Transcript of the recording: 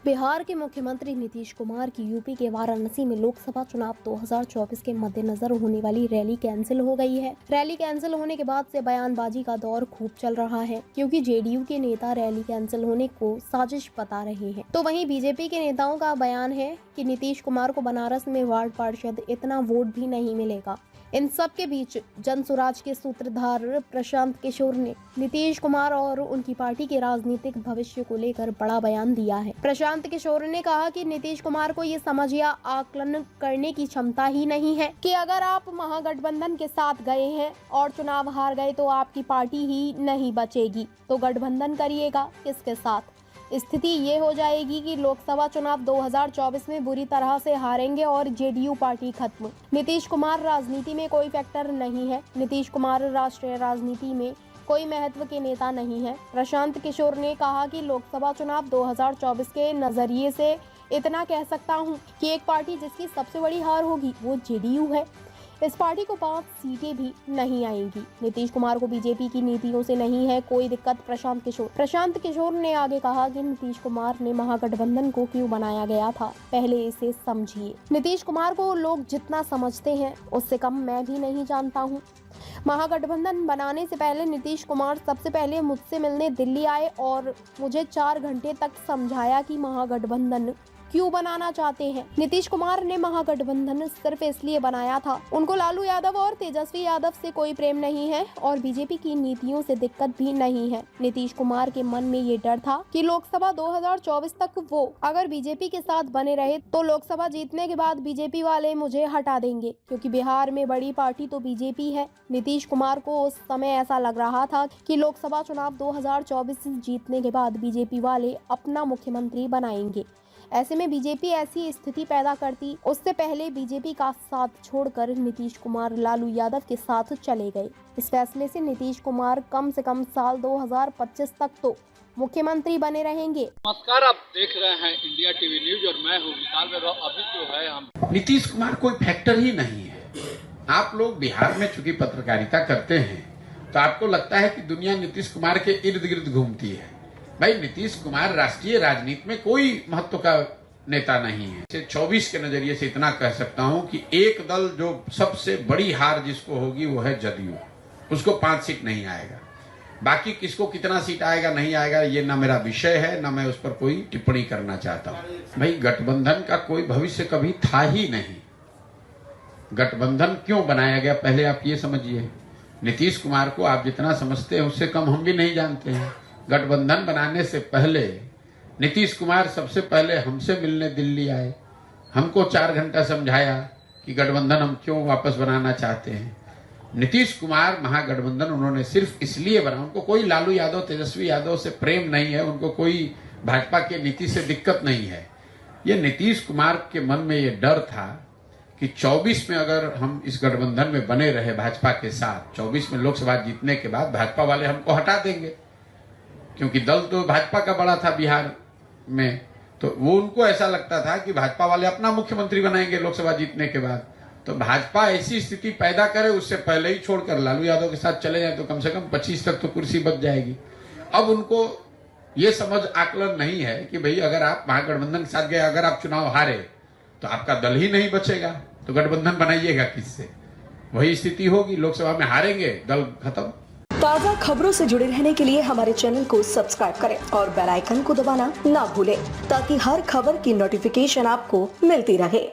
बिहार के मुख्यमंत्री नीतीश कुमार की यूपी के वाराणसी में लोकसभा चुनाव 2024 के मद्देनजर होने वाली रैली कैंसिल हो गई है। रैली कैंसिल होने के बाद से बयानबाजी का दौर खूब चल रहा है, क्योंकि जेडीयू के नेता रैली कैंसिल होने को साजिश बता रहे हैं। तो वहीं बीजेपी के नेताओं का बयान है कि नीतीश कुमार को बनारस में वार्ड पार्षद इतना वोट भी नहीं मिलेगा। इन सब के बीच जनसुराज के सूत्रधार प्रशांत किशोर ने नीतीश कुमार और उनकी पार्टी के राजनीतिक भविष्य को लेकर बड़ा बयान दिया है। प्रशांत किशोर ने कहा कि नीतीश कुमार को ये समझ या आकलन करने की क्षमता ही नहीं है कि अगर आप महागठबंधन के साथ गए हैं और चुनाव हार गए तो आपकी पार्टी ही नहीं बचेगी, तो गठबंधन करिएगा किसके साथ। स्थिति ये हो जाएगी कि लोकसभा चुनाव 2024 में बुरी तरह से हारेंगे और जेडीयू पार्टी खत्म। नीतीश कुमार राजनीति में कोई फैक्टर नहीं है। नीतीश कुमार राष्ट्रीय राजनीति में कोई महत्व के नेता नहीं है। प्रशांत किशोर ने कहा कि लोकसभा चुनाव 2024 के नजरिए से इतना कह सकता हूं कि एक पार्टी जिसकी सबसे बड़ी हार होगी वो जेडीयू है। इस पार्टी को 5 सीटें भी नहीं आएंगी। नीतीश कुमार को बीजेपी की नीतियों से नहीं है कोई दिक्कत। प्रशांत किशोर ने आगे कहा कि नीतीश कुमार ने महागठबंधन को क्यों बनाया गया था, पहले इसे समझिए। नीतीश कुमार को लोग जितना समझते हैं उससे कम मैं भी नहीं जानता हूँ। महागठबंधन बनाने से पहले नीतीश कुमार सबसे पहले मुझसे मिलने दिल्ली आए और मुझे 4 घंटे तक समझाया कि महागठबंधन क्यों बनाना चाहते हैं। नीतीश कुमार ने महागठबंधन सिर्फ इसलिए बनाया था, उनको लालू यादव और तेजस्वी यादव से कोई प्रेम नहीं है और बीजेपी की नीतियों से दिक्कत भी नहीं है। नीतीश कुमार के मन में ये डर था कि लोकसभा 2024 तक वो अगर बीजेपी के साथ बने रहे तो लोकसभा जीतने के बाद बीजेपी वाले मुझे हटा देंगे, क्योंकि बिहार में बड़ी पार्टी तो बीजेपी है। नीतीश कुमार को उस समय ऐसा लग रहा था कि लोकसभा चुनाव 2024 जीतने के बाद बीजेपी वाले अपना मुख्यमंत्री बनाएंगे। ऐसे में बीजेपी ऐसी स्थिति पैदा करती। उससे पहले बीजेपी का साथ छोड़कर नीतीश कुमार लालू यादव के साथ चले गए। इस फैसले से नीतीश कुमार कम से कम साल 2025 तक तो मुख्यमंत्री बने रहेंगे। नमस्कार, आप देख रहे हैं इंडिया टीवी न्यूज और मैं हूँ विशाल में। अभी जो है हम नीतीश कुमार कोई फैक्टर ही नहीं है। आप लोग बिहार में चूंकि पत्रकारिता करते हैं तो आपको लगता है कि दुनिया नीतीश कुमार के इर्द गिर्द घूमती है। भाई, नीतीश कुमार राष्ट्रीय राजनीति में कोई महत्व का नेता नहीं है। 24 के नजरिए से इतना कह सकता हूं कि एक दल जो सबसे बड़ी हार जिसको होगी वो है जदयू। उसको 5 सीट नहीं आएगा। बाकी किसको कितना सीट आएगा नहीं आएगा ये ना मेरा विषय है, ना मैं उस पर कोई टिप्पणी करना चाहता हूं। भाई, गठबंधन का कोई भविष्य कभी था ही नहीं। गठबंधन क्यों बनाया गया पहले आप ये समझिए। नीतीश कुमार को आप जितना समझते हैं उससे कम हम भी नहीं जानते हैं। गठबंधन बनाने से पहले नीतीश कुमार सबसे पहले हमसे मिलने दिल्ली आए, हमको 4 घंटा समझाया कि गठबंधन हम क्यों वापस बनाना चाहते हैं। नीतीश कुमार महागठबंधन उन्होंने सिर्फ इसलिए बना, उनको कोई लालू यादव तेजस्वी यादव से प्रेम नहीं है, उनको कोई भाजपा की नीति से दिक्कत नहीं है। ये नीतीश कुमार के मन में ये डर था कि 24 में अगर हम इस गठबंधन में बने रहे भाजपा के साथ, 24 में लोकसभा जीतने के बाद भाजपा वाले हमको हटा देंगे, क्योंकि दल तो भाजपा का बड़ा था बिहार में। तो वो उनको ऐसा लगता था कि भाजपा वाले अपना मुख्यमंत्री बनाएंगे लोकसभा जीतने के बाद। तो भाजपा ऐसी स्थिति पैदा करे उससे पहले ही छोड़कर लालू यादव के साथ चले जाए तो कम से कम 25 तक तो कुर्सी बच जाएगी। अब उनको ये समझ आकलन नहीं है कि भाई अगर आप महागठबंधन के साथ गए, अगर आप चुनाव हारे तो आपका दल ही नहीं बचेगा, तो गठबंधन बनाइएगा किससे। वही स्थिति होगी, लोकसभा में हारेंगे, दल खत्म। ताज़ा खबरों से जुड़े रहने के लिए हमारे चैनल को सब्सक्राइब करें और बेल आइकन को दबाना ना भूलें, ताकि हर खबर की नोटिफिकेशन आपको मिलती रहे।